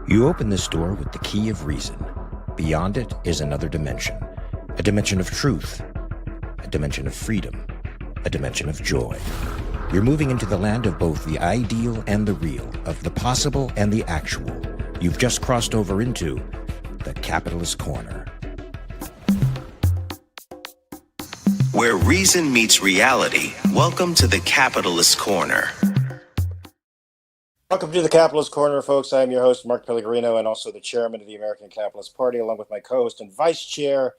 You open this door with the key of reason. Beyond it is another dimension, a dimension of truth, a dimension of freedom, a dimension of joy. You're moving into the land of both the ideal and the real, of the possible and the actual. You've just crossed over into the Capitalist Corner. Where reason meets reality, welcome to the Capitalist Corner. Welcome to the Capitalist Corner, folks. I'm your host, Mark Pellegrino, and also the chairman of the American Capitalist Party, along with my co-host and vice chair,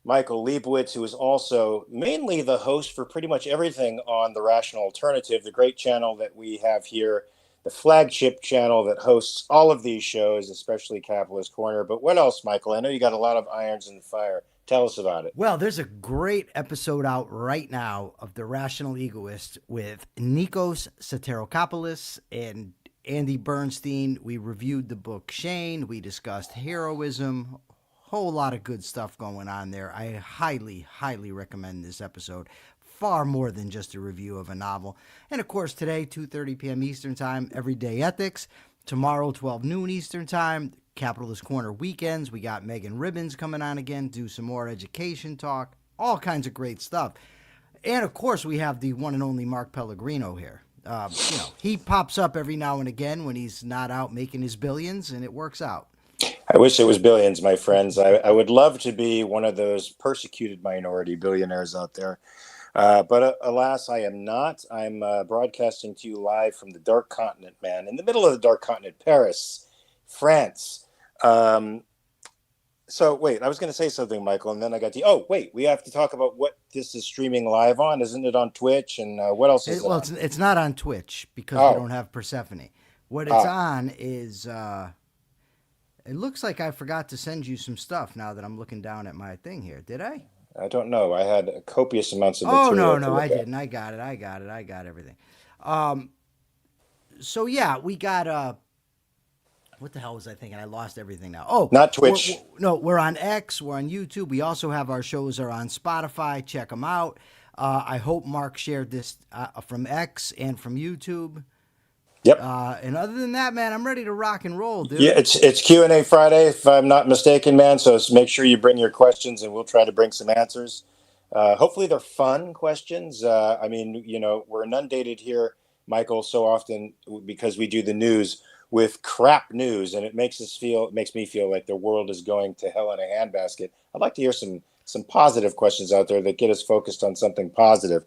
Michael Liebowitz, who is also mainly the host for pretty much everything on The Rational Alternative, the great channel that we have here, the flagship channel that hosts all of these shows, especially Capitalist Corner. But what else, Michael? I know you got a lot of irons in the fire. Tell us about it. Well, there's a great episode out right now of The Rational Egoist with Nikos Soterakopoulos and Andy Bernstein. We reviewed the book Shane. We discussed heroism. Whole lot of good stuff going on there. I highly, highly recommend this episode. Far more than just a review of a novel. And of course, today, 2:30 p.m. Eastern Time, Everyday Ethics. Tomorrow, 12 noon Eastern Time, Capitalist Corner weekends. We got Megan Ribbons coming on again, do some more education talk. All kinds of great stuff. And of course, we have the one and only Mark Pellegrino here. He pops up every now and again when he's not out making his billions, and it works out. I wish it was billions, my friends. I would love to be one of those persecuted minority billionaires out there. But alas, I am not. I'm broadcasting to you live from the Dark Continent, man, in the middle of the Dark Continent, Paris, France. So wait, I was going to say something, Michael, and then I got we have to talk about what this is streaming live on. Isn't it on Twitch? And what else is it? Well, it's not on Twitch because we don't have Persephone. What it's on is, it looks like I forgot to send you some stuff now that I'm looking down at my thing here. Did I? I don't know. I had copious amounts of material. Oh, no, I didn't. I got everything. So yeah, we got, what the hell was I thinking? I lost everything now. Oh, not Twitch. We're on X. We're on YouTube. We also have our shows are on Spotify. Check them out. I hope Mark shared this from X and from YouTube. Yep. And other than that, man, I'm ready to rock and roll, dude. Yeah, it's Q&A Friday, if I'm not mistaken, man. So make sure you bring your questions, and we'll try to bring some answers. Hopefully they're fun questions. We're inundated here, Michael, so often because we do the news with crap news, and it makes me feel like the world is going to hell in a handbasket. I'd like to hear some positive questions out there that get us focused on something positive.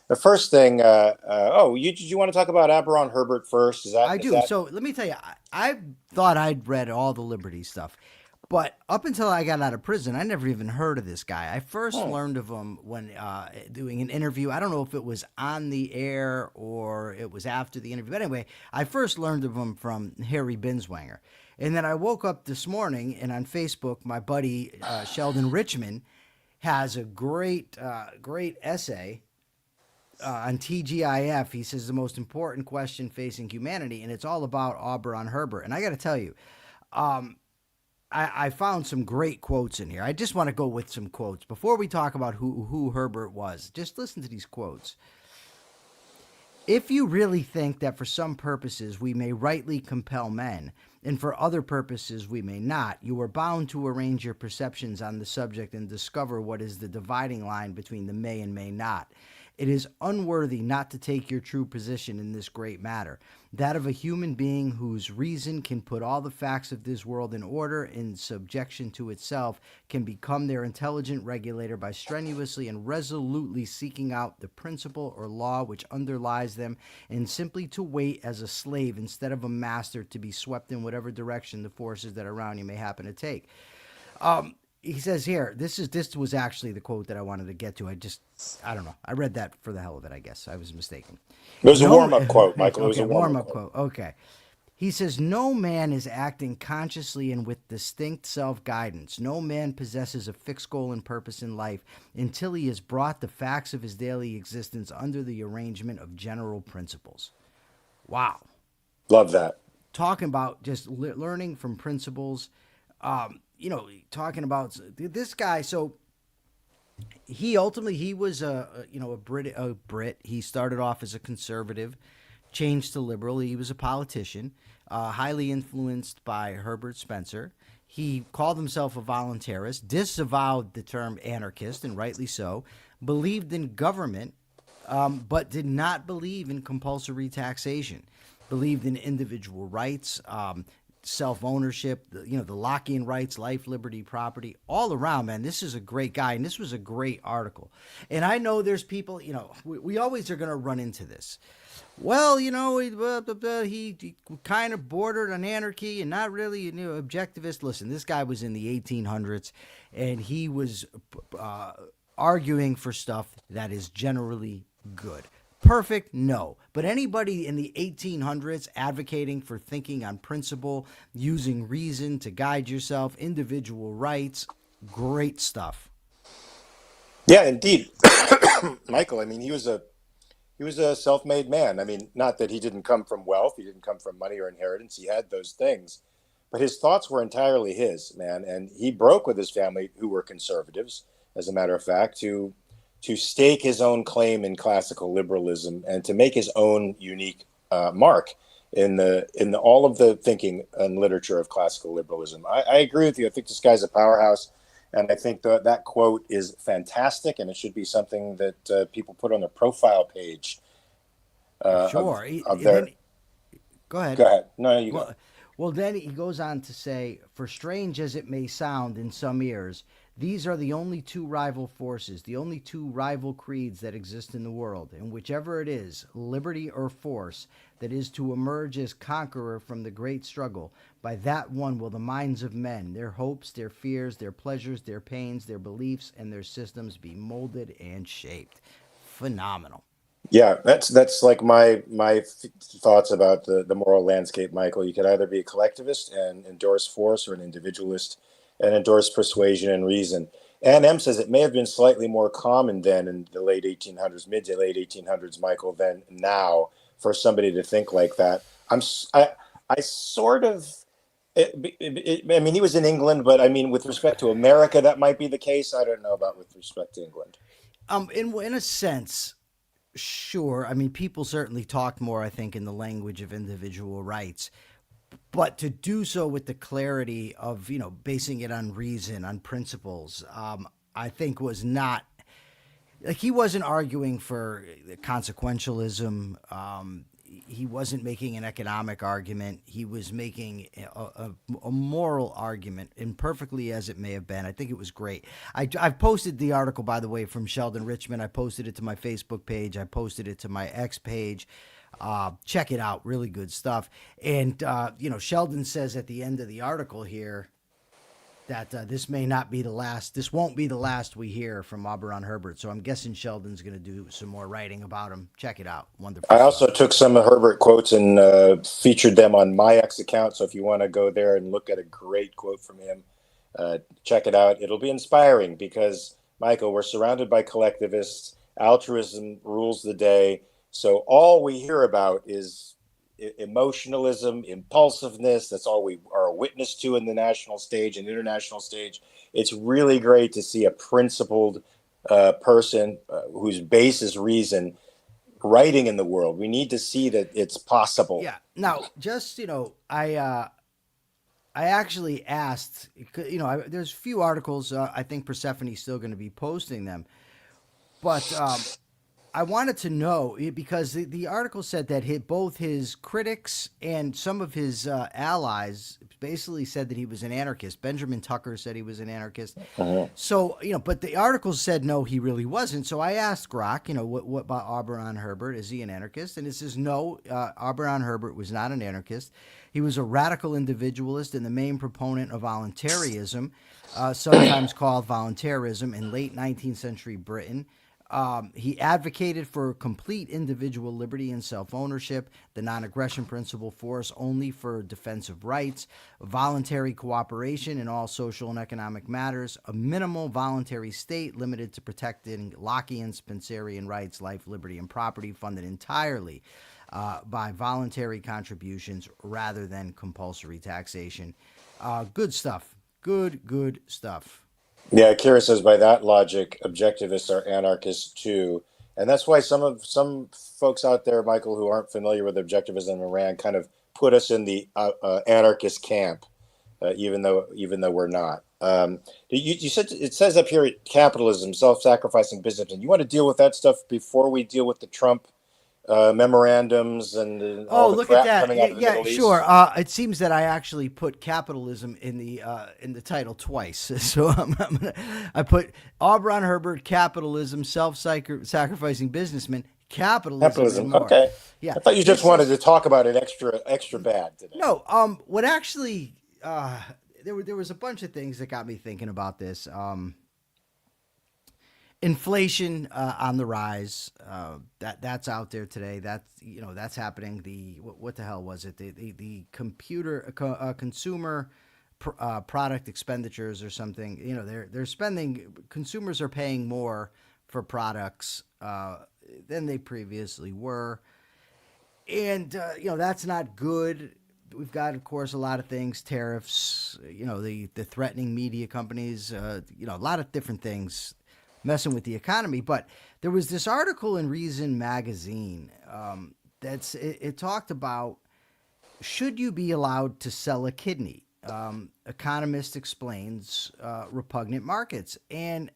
The first thing, did you want to talk about Auberon Herbert first? I do. So let me tell you, I thought I'd read all the Liberty stuff, but up until I got out of prison, I never even heard of this guy. I first learned of him when doing an interview. I don't know if it was on the air or it was after the interview. But anyway, I first learned of him from Harry Binswanger. And then I woke up this morning, and on Facebook, my buddy Sheldon Richman has a great essay on TGIF. He says the most important question facing humanity, and it's all about Auberon Herbert. And I got to tell you, I found some great quotes in here. I just want to go with some quotes. Before we talk about who Herbert was, just listen to these quotes. If you really think that for some purposes we may rightly compel men, and for other purposes we may not, you are bound to arrange your perceptions on the subject and discover what is the dividing line between the may and may not. It is unworthy not to take your true position in this great matter, that of a human being whose reason can put all the facts of this world in order in subjection to itself, can become their intelligent regulator by strenuously and resolutely seeking out the principle or law which underlies them, and simply to wait as a slave instead of a master to be swept in whatever direction the forces that are around you may happen to take. He says here, this was actually the quote that I wanted to get to. I don't know. I read that for the hell of it, I guess. I was mistaken. It was a warm-up quote, Michael. Okay, it was a warm-up quote. Okay. He says, no man is acting consciously and with distinct self-guidance. No man possesses a fixed goal and purpose in life until he has brought the facts of his daily existence under the arrangement of general principles. Wow. Love that. Talking about just learning from principles, talking about this guy. So he was a Brit. He started off as a conservative, changed to liberal. He was a politician. highly influenced by Herbert Spencer. He called himself a voluntarist, disavowed the term anarchist, and rightly so, believed in government, but did not believe in compulsory taxation, believed in individual rights, self-ownership, the Lockean rights, life, liberty, property, all around, man. This is a great guy, and this was a great article. And I know there's people, we always are going to run into this. Well, he kind of bordered on anarchy and not really objectivist. Listen, this guy was in the 1800s, and he was arguing for stuff that is generally good. Perfect? No. But anybody in the 1800s advocating for thinking on principle, using reason to guide yourself, individual rights, great stuff. Yeah, indeed. Michael, I mean, he was a self-made man. I mean, not that he didn't come from wealth, he didn't come from money or inheritance. He had those things, but his thoughts were entirely his, man. And he broke with his family, who were conservatives, as a matter of fact, to stake his own claim in classical liberalism and to make his own unique mark in all of the thinking and literature of classical liberalism. I agree with you. I think this guy's a powerhouse. And I think that quote is fantastic, and it should be something that people put on their profile page. Sure. Go ahead. Go ahead. No, you go. Well, then he goes on to say, for strange as it may sound in some ears, these are the only two rival forces, the only two rival creeds that exist in the world, and whichever it is, liberty or force, that is to emerge as conqueror from the great struggle, by that one will the minds of men, their hopes, their fears, their pleasures, their pains, their beliefs, and their systems be molded and shaped. Phenomenal. Yeah, that's like my thoughts about the moral landscape, Michael. You could either be a collectivist and endorse force, or an individualist and endorse persuasion and reason. Ann M says it may have been slightly more common then in the late 1800s, mid to late 1800s, Michael, than now for somebody to think like that. I sort of. I mean, he was in England, but I mean, with respect to America, that might be the case. I don't know about with respect to England. In a sense. Sure. I mean, people certainly talked more, I think, in the language of individual rights. But to do so with the clarity of, basing it on reason, on principles, I think was not, like, he wasn't arguing for consequentialism. He wasn't making an economic argument. He was making a moral argument, imperfectly as it may have been. I think it was great. I've posted the article, by the way, from Sheldon Richman. I posted it to my Facebook page. I posted it to my X page. Check it out. Really good stuff. And, Sheldon says at the end of the article here that this may not be the last. This won't be the last we hear from Auberon Herbert. So I'm guessing Sheldon's going to do some more writing about him. Check it out. Wonderful. I also took some of Herbert quotes and featured them on my X account. So if you want to go there and look at a great quote from him, check it out. It'll be inspiring because, Michael, we're surrounded by collectivists. Altruism rules the day. So all we hear about is emotionalism, impulsiveness. That's all we are a witness to in the national stage and international stage. It's really great to see a principled person whose base is reason writing in the world. We need to see that it's possible. Yeah. Now, just, I actually asked, there's a few articles. I think Persephone's still going to be posting them. But I wanted to know, because the article said that both his critics and some of his allies basically said that he was an anarchist. Benjamin Tucker said he was an anarchist. Uh-huh. So, but the article said no, he really wasn't. So I asked Grok, what about Auberon Herbert? Is he an anarchist? And it says no, Auberon Herbert was not an anarchist. He was a radical individualist and the main proponent of voluntarism, sometimes called voluntarism, in late 19th century Britain. He advocated for complete individual liberty and self-ownership, the non-aggression principle, force only for defensive rights, voluntary cooperation in all social and economic matters, a minimal voluntary state limited to protecting Lockean, Spencerian rights, life, liberty, and property, funded entirely by voluntary contributions rather than compulsory taxation. Good stuff. Good stuff. Yeah, Kira says by that logic, objectivists are anarchists too. And that's why some folks out there, Michael, who aren't familiar with objectivism in Iran kind of put us in the anarchist camp, even though we're not. You said it says up here capitalism, self-sacrificing businessmen. You want to deal with that stuff before we deal with the Trump memorandums and all the look crap at that. coming out of the Middle East? Sure. It seems that I actually put capitalism in the title twice. So I put Auberon Herbert, capitalism, self-sacrificing businessmen, capitalism. And more. Okay. Yeah. I thought you just wanted to talk about it extra bad today. No. What actually there was a bunch of things that got me thinking about this. Inflation on the rise. That's out there today. That's happening. What the hell was it? The consumer product expenditures or something. They're spending. Consumers are paying more for products than they previously were, and that's not good. We've got, of course, a lot of things, tariffs. The threatening media companies. A lot of different things messing with the economy. But there was this article in Reason magazine it talked about, should you be allowed to sell a kidney? Economist explains repugnant markets. And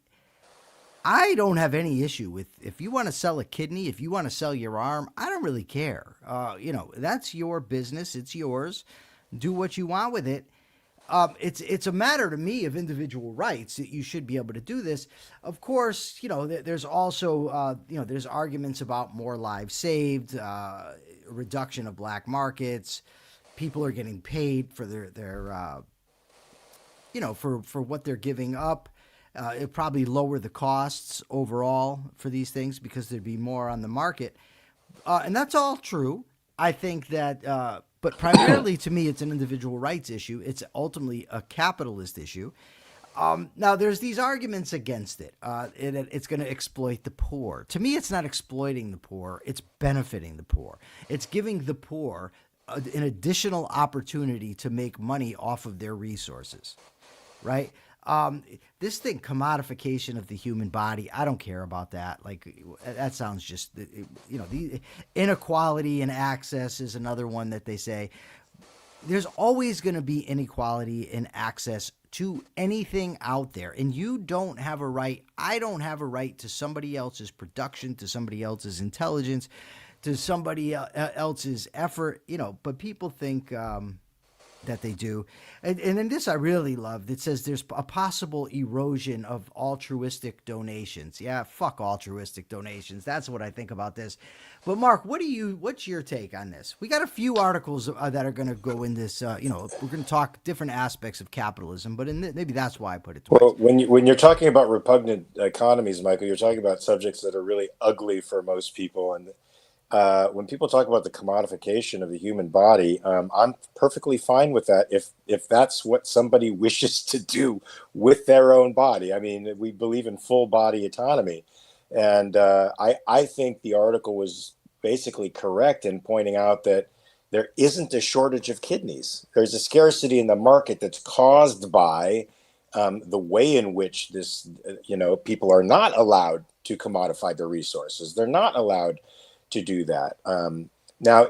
I don't have any issue with, if you want to sell a kidney, if you want to sell your arm, I don't really care. That's your business. It's yours. Do what you want with it. It's a matter to me of individual rights that you should be able to do this. Of course, there's also, there's arguments about more lives saved, reduction of black markets. People are getting paid for their for what they're giving up. It probably lower the costs overall for these things because there'd be more on the market. And that's all true. I think that, but primarily to me, it's an individual rights issue. It's ultimately a capitalist issue. Now, there's these arguments against it. It's going to exploit the poor. To me, it's not exploiting the poor. It's benefiting the poor. It's giving the poor an additional opportunity to make money off of their resources, right? This thing, commodification of the human body, I don't care about that. Like, that sounds just, the inequality in access is another one that they say. There's always going to be inequality in access to anything out there. And you don't have a right, I don't have a right to somebody else's production, to somebody else's intelligence, to somebody else's effort, but people think that they do. And in this I really loved. It says there's a possible erosion of altruistic donations. Yeah, fuck altruistic donations. That's what I think about this. But Mark, what's your take on this? We got a few articles that are going to go in this, we're going to talk different aspects of capitalism, but maybe that's why I put it twice. Well, when you're talking about repugnant economies, Michael, you're talking about subjects that are really ugly for most people. And when people talk about the commodification of the human body, I'm perfectly fine with that if that's what somebody wishes to do with their own body. I mean, we believe in full body autonomy. And I think the article was basically correct in pointing out that there isn't a shortage of kidneys. There's a scarcity in the market that's caused by the way in which this, people are not allowed to commodify their resources. They're not allowed to do that. Now,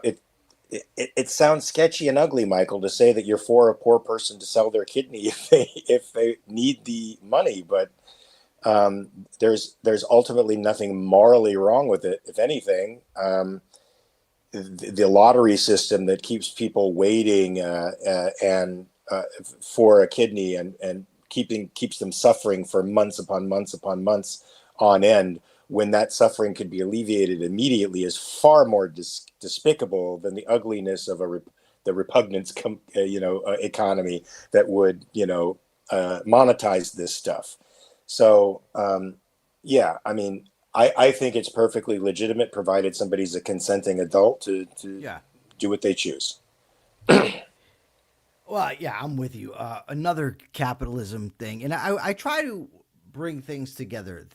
it sounds sketchy and ugly, Michael, to say that you're for a poor person to sell their kidney if they need the money, but there's ultimately nothing morally wrong with it. If anything, the lottery system that keeps people waiting and for a kidney and keeps them suffering for months upon months upon months on end, when that suffering could be alleviated immediately, is far more despicable than the ugliness of the repugnance economy that would monetize this stuff. So I mean, I think it's perfectly legitimate, provided somebody's a consenting adult to do what they choose. Well, yeah, I'm with you. Another capitalism thing, and I try to bring things together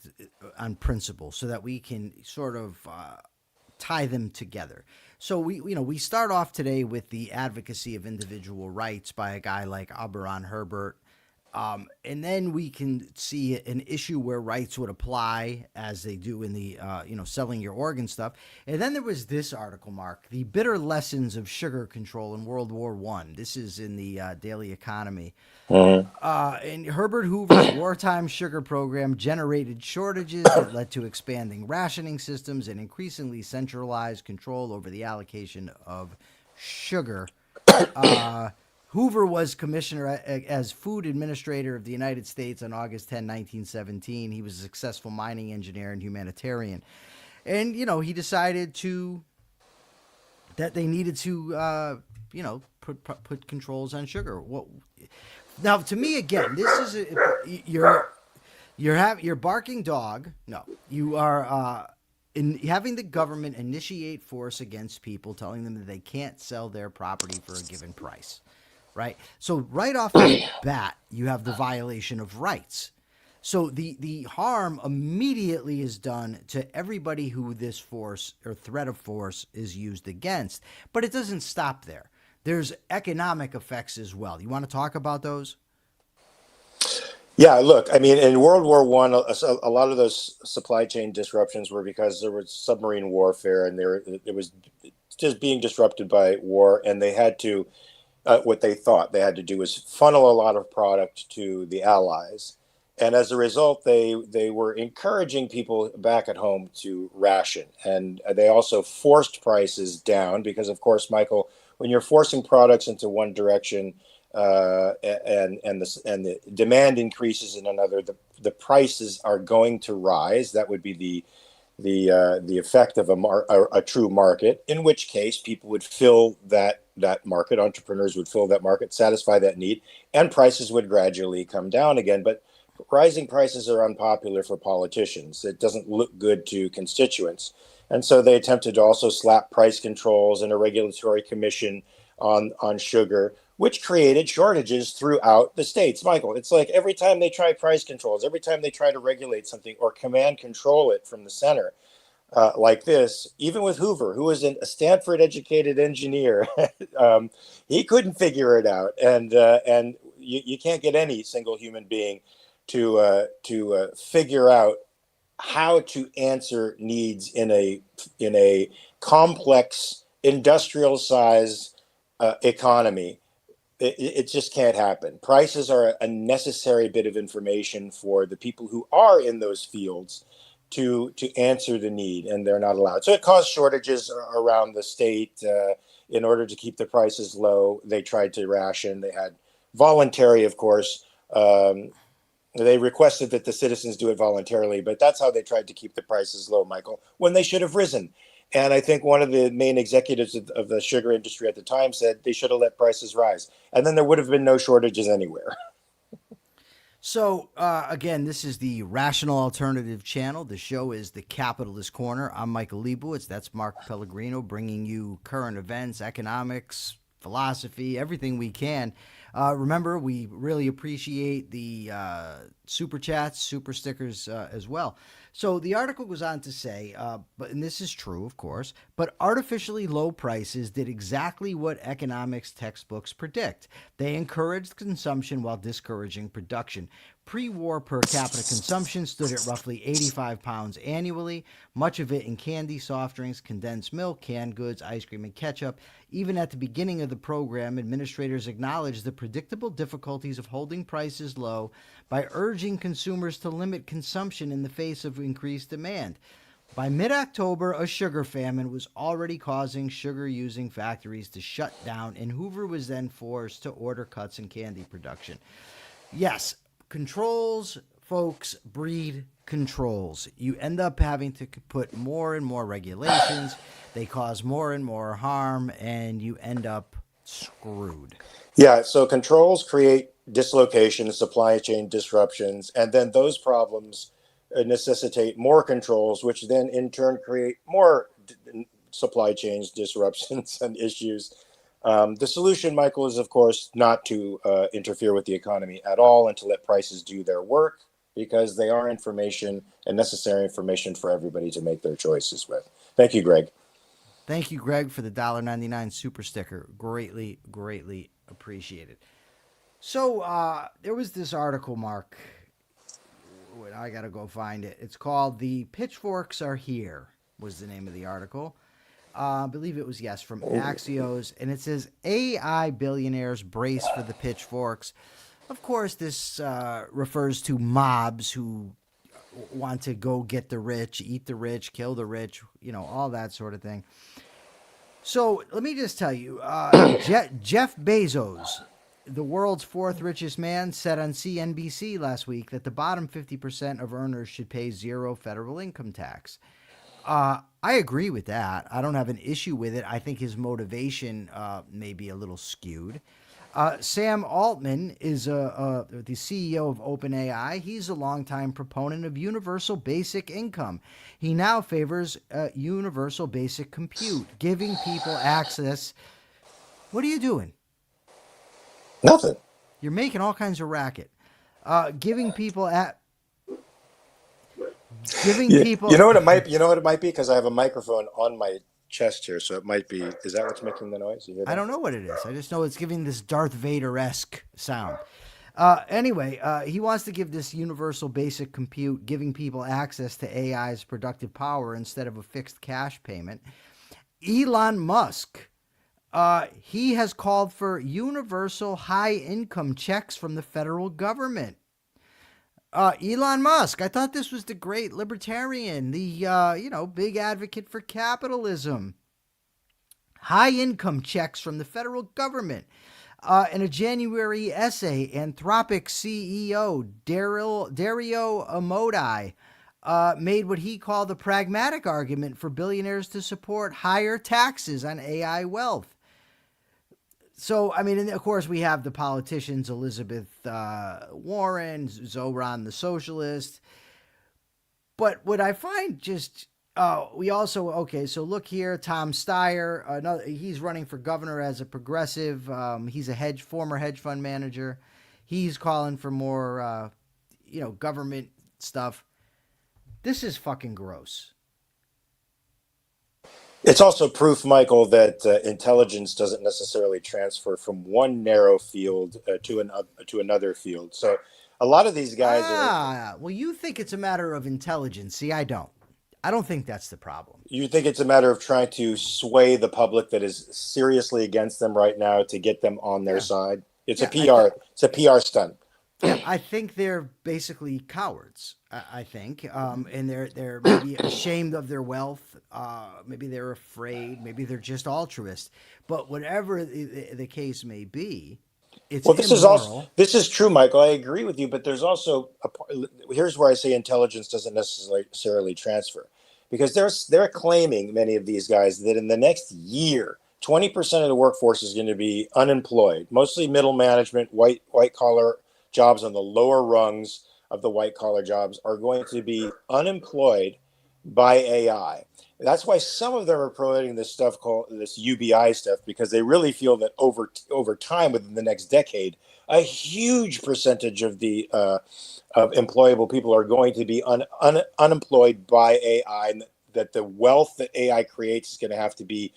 on principle so that we can sort of tie them together. So we start off today with the advocacy of individual rights by a guy like Auberon Herbert. And then we can see an issue where rights would apply as they do in the, selling your organ stuff. And then there was this article, Mark, The Bitter Lessons of Sugar Control in World War I. This is in the Daily Economy. And Herbert Hoover's wartime sugar program generated shortages that led to expanding rationing systems and increasingly centralized control over the allocation of sugar. Hoover was commissioner as food administrator of the United States on August 10, 1917. He was a successful mining engineer and humanitarian. And, he decided that they needed to, put controls on sugar. Now, to me, again, this is you're barking dog. No, you are having the government initiate force against people, telling them that they can't sell their property for a given price, right? So right off the bat, you have the violation of rights. So the harm immediately is done to everybody who this force or threat of force is used against. But it doesn't stop there. There's economic effects as well. You want to talk about those? Yeah, look, I mean, in World War One, a lot of those supply chain disruptions were because there was submarine warfare, and it was just being disrupted by war, and they had to, what they thought they had to do was funnel a lot of product to the Allies, and as a result, they were encouraging people back at home to ration, and they also forced prices down because, of course, Michael, when you're forcing products into one direction, and the demand increases in another, the prices are going to rise. That would be the effect of a true market. In which case, people would fill that market. Entrepreneurs would fill that market, satisfy that need, and prices would gradually come down again. But rising prices are unpopular for politicians. It doesn't look good to constituents. And so they attempted to also slap price controls and a regulatory commission on sugar, which created shortages throughout the states. Michael, it's like every time they try price controls, every time they try to regulate something or command control it from the center, like this, even with Hoover, who was a Stanford-educated engineer, he couldn't figure it out. And you can't get any single human being to figure out how to answer needs in a complex industrial size economy. It just can't happen. Prices are a necessary bit of information for the people who are in those fields to answer the need, and they're not allowed. So it caused shortages around the state. In order to keep the prices low, they tried to ration. They had voluntary, of course. They requested that the citizens do it voluntarily, but that's how they tried to keep the prices low, Michael, when they should have risen. And I think one of the main executives of the sugar industry at the time said they should have let prices rise. And then there would have been no shortages anywhere. So, again, this is the Rational Alternative channel. The show is The Capitalist Corner. I'm Michael Liebowitz. That's Mark Pellegrino, bringing you current events, economics, philosophy, everything we can. Remember, we really appreciate the super chats, super stickers as well. So the article goes on to say, and this is true, of course, but artificially low prices did exactly what economics textbooks predict. They encouraged consumption while discouraging production. Pre-war per capita consumption stood at roughly 85 pounds annually, much of it in candy, soft drinks, condensed milk, canned goods, ice cream, and ketchup. Even at the beginning of the program, administrators acknowledged the predictable difficulties of holding prices low by urging consumers to limit consumption in the face of increased demand. By mid-October, a sugar famine was already causing sugar-using factories to shut down, and Hoover was then forced to order cuts in candy production. Yes, controls, folks, breed controls. You end up having to put more and more regulations. They cause more and more harm, and you end up screwed. Yeah, so controls create dislocation, supply chain disruptions, and then those problems necessitate more controls, which then in turn create more supply chains disruptions and issues. The solution, Michael, is, of course, not to interfere with the economy at all and to let prices do their work, because they are information and necessary information for everybody to make their choices with. Thank you, Greg. Thank you, Greg, for the $1.99 super sticker. Greatly, greatly appreciated. So there was this article, Mark. I got to go find it. It's called "The Pitchforks Are Here," was the name of the article. I believe it was, yes, from Axios. And it says, AI billionaires brace for the pitchforks. Of course, this refers to mobs who want to go get the rich, eat the rich, kill the rich, all that sort of thing. So let me just tell you, Jeff Bezos, the world's fourth richest man, said on CNBC last week that the bottom 50% of earners should pay zero federal income tax. I agree with that. I don't have an issue with it. I think his motivation may be a little skewed. Sam Altman is the CEO of OpenAI. He's a longtime proponent of universal basic income. He now favors universal basic compute, giving people access. What are you doing? Nothing. You're making all kinds of racket. Giving people people. You know what it might be? You know what it might be? Because I have a microphone on my chest here, so it might be. Is that what's making the noise? You hear that? I don't know what it is. I just know it's giving this Darth Vader-esque sound. Anyway, he wants to give this universal basic compute, giving people access to AI's productive power instead of a fixed cash payment. Elon Musk, he has called for universal high-income checks from the federal government. Elon Musk, I thought this was the great libertarian, the big advocate for capitalism. High income checks from the federal government. In a January essay, Anthropic CEO Dario Amodei made what he called the pragmatic argument for billionaires to support higher taxes on AI wealth. So, I mean, and of course, we have the politicians, Elizabeth Warren, Zoran the socialist. But what I find just, we also, okay, so look here, Tom Steyer, he's running for governor as a progressive. He's a former hedge fund manager. He's calling for more, government stuff. This is fucking gross. It's also proof, Michael, that intelligence doesn't necessarily transfer from one narrow field to another field. So a lot of these guys are... Well, you think it's a matter of intelligence. See, I don't. I don't think that's the problem. You think it's a matter of trying to sway the public that is seriously against them right now to get them on their side? It's a PR stunt. Yeah, I think they're basically cowards. I think, and they're maybe ashamed of their wealth. Maybe they're afraid. Maybe they're just altruist. But whatever the case may be, it's immoral. This is true, Michael. I agree with you. But there's also here's where I say intelligence doesn't necessarily transfer, because they're claiming, many of these guys, that in the next year, 20% of the workforce is going to be unemployed, mostly middle management, white collar jobs on the lower rungs of the white collar jobs are going to be unemployed by AI. That's why some of them are promoting this stuff called this UBI stuff, because they really feel that over time, within the next decade, a huge percentage of the of employable people are going to be unemployed by AI, and that the wealth that AI creates is going to have to be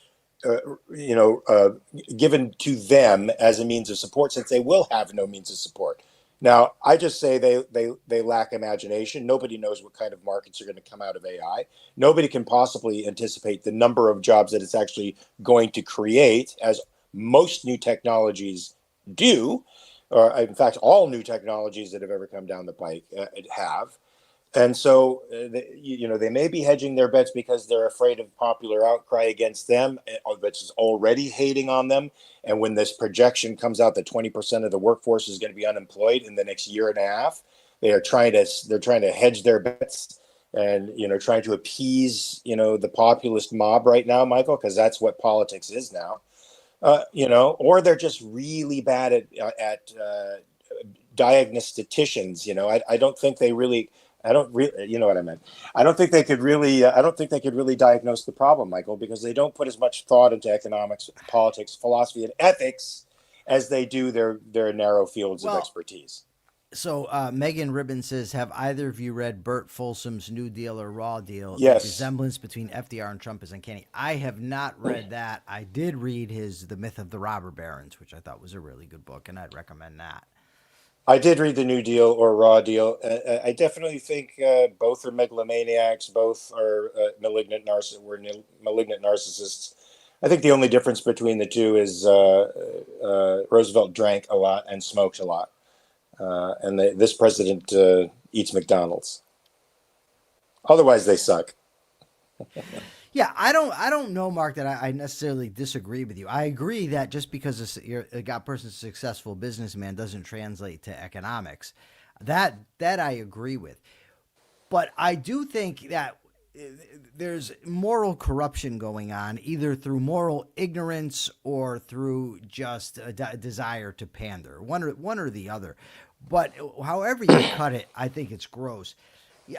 given to them as a means of support, since they will have no means of support. Now, I just say they lack imagination. Nobody knows what kind of markets are going to come out of AI. Nobody can possibly anticipate the number of jobs that it's actually going to create, as most new technologies do, or in fact, all new technologies that have ever come down the pike have. And so, they may be hedging their bets because they're afraid of popular outcry against them, which is already hating on them. And when this projection comes out that 20% of the workforce is going to be unemployed in the next year and a half, they're trying to hedge their bets and trying to appease the populist mob right now, Michael, because that's what politics is now. Or they're just really bad at diagnosticians. I don't think they really. I don't really, you know what I meant. I don't think they could really diagnose the problem, Michael, because they don't put as much thought into economics, politics, philosophy, and ethics as they do their narrow fields of expertise. So Megan Ribbon says, have either of you read Bert Folsom's New Deal or Raw Deal? Yes. The resemblance between FDR and Trump is uncanny. I have not read that. I did read The Myth of the Robber Barons, which I thought was a really good book, and I'd recommend that. I did read the New Deal or Raw Deal. I definitely think both are megalomaniacs. Both are malignant narcissists. I think the only difference between the two is Roosevelt drank a lot and smoked a lot, and this president eats McDonald's. Otherwise, they suck. Yeah, I don't know, Mark, that I necessarily disagree with you. I agree that just because a person's a successful businessman doesn't translate to economics. That I agree with. But I do think that there's moral corruption going on, either through moral ignorance or through just a desire to pander, one or the other. But however you cut it, I think it's gross.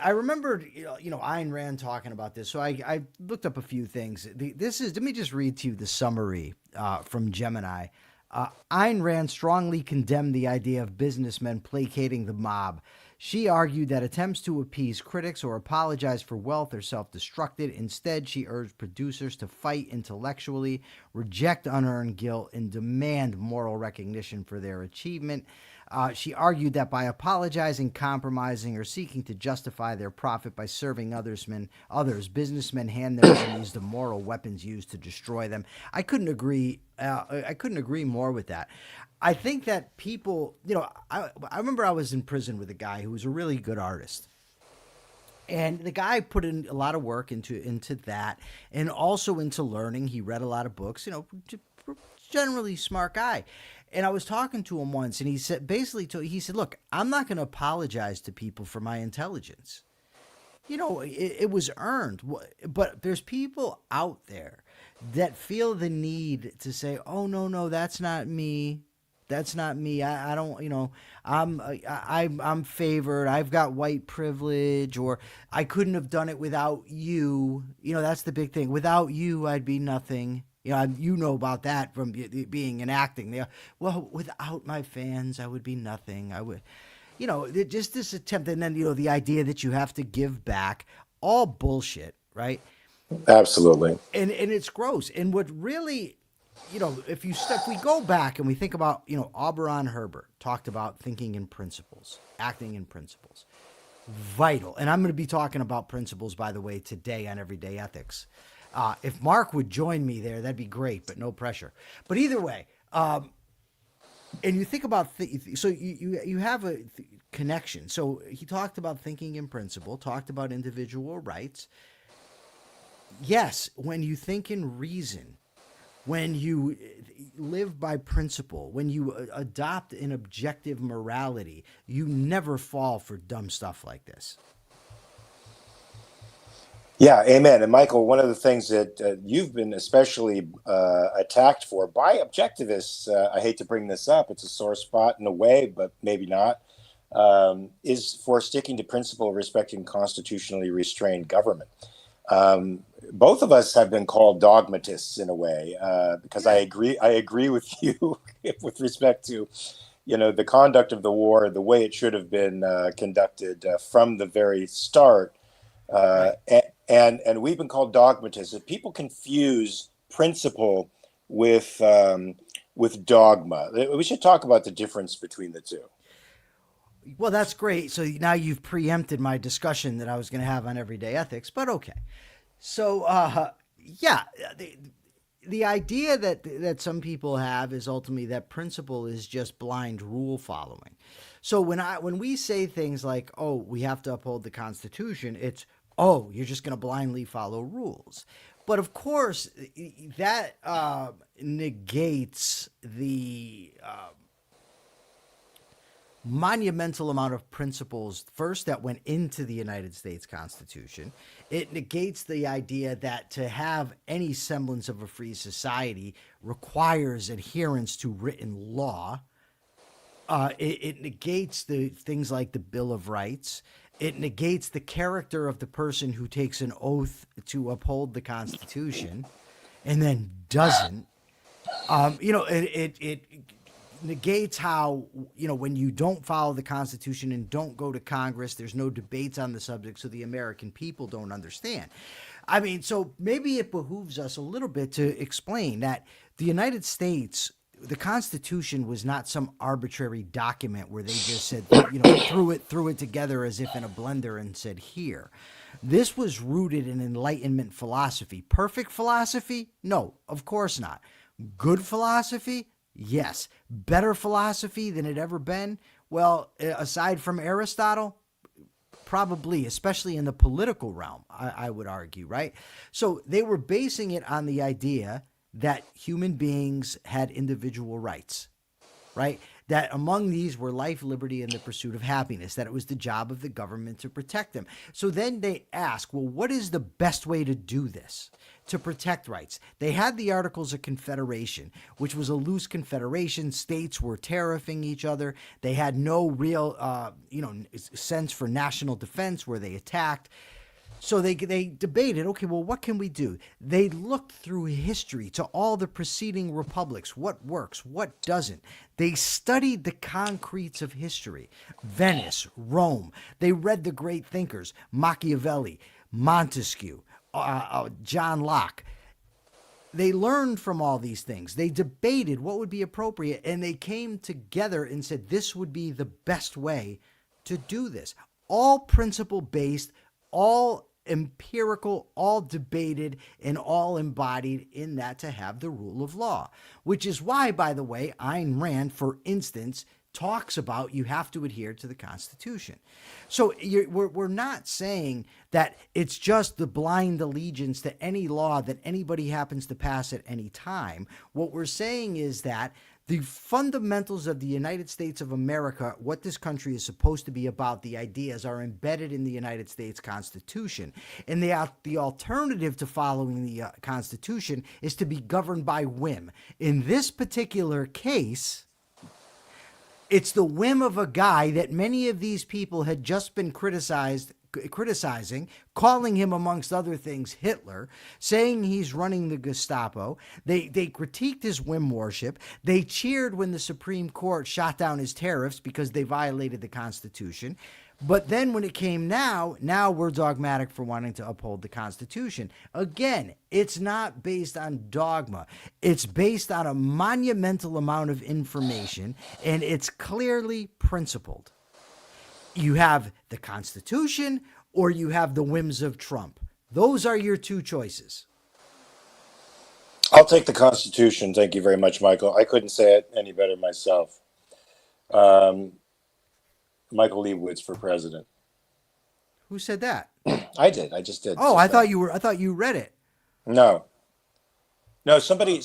I remember, Ayn Rand talking about this, so I looked up a few things. Let me just read to you the summary from Gemini. Ayn Rand strongly condemned the idea of businessmen placating the mob. She argued that attempts to appease critics or apologize for wealth are self-destructive. Instead, she urged producers to fight intellectually, reject unearned guilt, and demand moral recognition for their achievement. She argued that by apologizing, compromising, or seeking to justify their profit by serving others, businessmen hand their enemies the moral weapons used to destroy them. I couldn't agree more with that. I think that people, I remember I was in prison with a guy who was a really good artist. And the guy put in a lot of work into that, and also into learning. He read a lot of books, generally smart guy. And I was talking to him once, and he said, look, I'm not going to apologize to people for my intelligence. It was earned. But there's people out there that feel the need to say, oh, no, that's not me. That's not me. I don't, I'm favored. I've got white privilege, or I couldn't have done it without you. That's the big thing. Without you, I'd be nothing. You know about that from being in acting. Well, without my fans, I would be nothing. I would, just this attempt. And then, the idea that you have to give back, all bullshit, right? Absolutely. And it's gross. And what really, if we go back and we think about, Auberon Herbert talked about thinking in principles, acting in principles. Vital. And I'm going to be talking about principles, by the way, today on Everyday Ethics. If Mark would join me there, that'd be great, but no pressure. But either way, and you think about, so you have a connection. So he talked about thinking in principle, talked about individual rights. Yes, when you think in reason, when you live by principle, when you adopt an objective morality, you never fall for dumb stuff like this. Yeah, amen. And Michael, one of the things that you've been especially attacked for by objectivists, I hate to bring this up, it's a sore spot in a way, but maybe not, is for sticking to principle respecting constitutionally restrained government. Both of us have been called dogmatists in a way, because I agree with you with respect to, the conduct of the war, the way it should have been conducted from the very start. Right. And we've been called dogmatists. People confuse principle with dogma. We should talk about the difference between the two. Well, that's great. So now you've preempted my discussion that I was going to have on everyday ethics, but okay. So, the idea that some people have is ultimately that principle is just blind rule following. So when we say things like, oh, we have to uphold the Constitution, it's, oh, you're just going to blindly follow rules. But of course, that negates the monumental amount of principles, first, that went into the United States Constitution. It negates the idea that to have any semblance of a free society requires adherence to written law. It negates the things like the Bill of Rights. It negates the character of the person who takes an oath to uphold the Constitution and then doesn't. It negates how, when you don't follow the Constitution and don't go to Congress, there's no debates on the subject, so the American people don't understand. I mean, so maybe it behooves us a little bit to explain that the United States the Constitution was not some arbitrary document where they just said, threw it together as if in a blender and said, here. This was rooted in Enlightenment philosophy. Perfect philosophy? No, of course not. Good philosophy? Yes. Better philosophy than it ever been? Well, aside from Aristotle, probably, especially in the political realm, I would argue, right? So they were basing it on the idea that human beings had individual rights, right? That among these were life, liberty, and the pursuit of happiness, that it was the job of the government to protect them. So then they ask, well, what is the best way to do this, to protect rights? They had the Articles of Confederation, which was a loose confederation. States were tariffing each other. They had no real, sense for national defense where they attacked. So they debated, okay, well, what can we do? They looked through history to all the preceding republics, what works, what doesn't. They studied the concretes of history, Venice, Rome. They read the great thinkers, Machiavelli, Montesquieu, John Locke. They learned from all these things. They debated what would be appropriate, and they came together and said this would be the best way to do this. All principle-based, all empirical, all debated, and all embodied in that to have the rule of law, which is why, by the way, Ayn Rand, for instance, talks about you have to adhere to the Constitution. So we're not saying that it's just the blind allegiance to any law that anybody happens to pass at any time. What we're saying is that the fundamentals of the United States of America, what this country is supposed to be about, the ideas are embedded in the United States Constitution. And the alternative to following the Constitution is to be governed by whim. In this particular case, it's the whim of a guy that many of these people had just been criticizing, calling him, amongst other things, Hitler, saying he's running the Gestapo. They critiqued his whim worship. They cheered when the Supreme Court shot down his tariffs because they violated the Constitution. But then when it came now we're dogmatic for wanting to uphold the Constitution. Again, it's not based on dogma. It's based on a monumental amount of information, and it's clearly principled. You have the Constitution or you have the whims of Trump. Those are your two choices. I'll take the Constitution. Thank you very much, Michael. I couldn't say it any better myself. Michael Liebowitz for president. Who said that? I did. I just did. Oh, I thought you read it. No. Somebody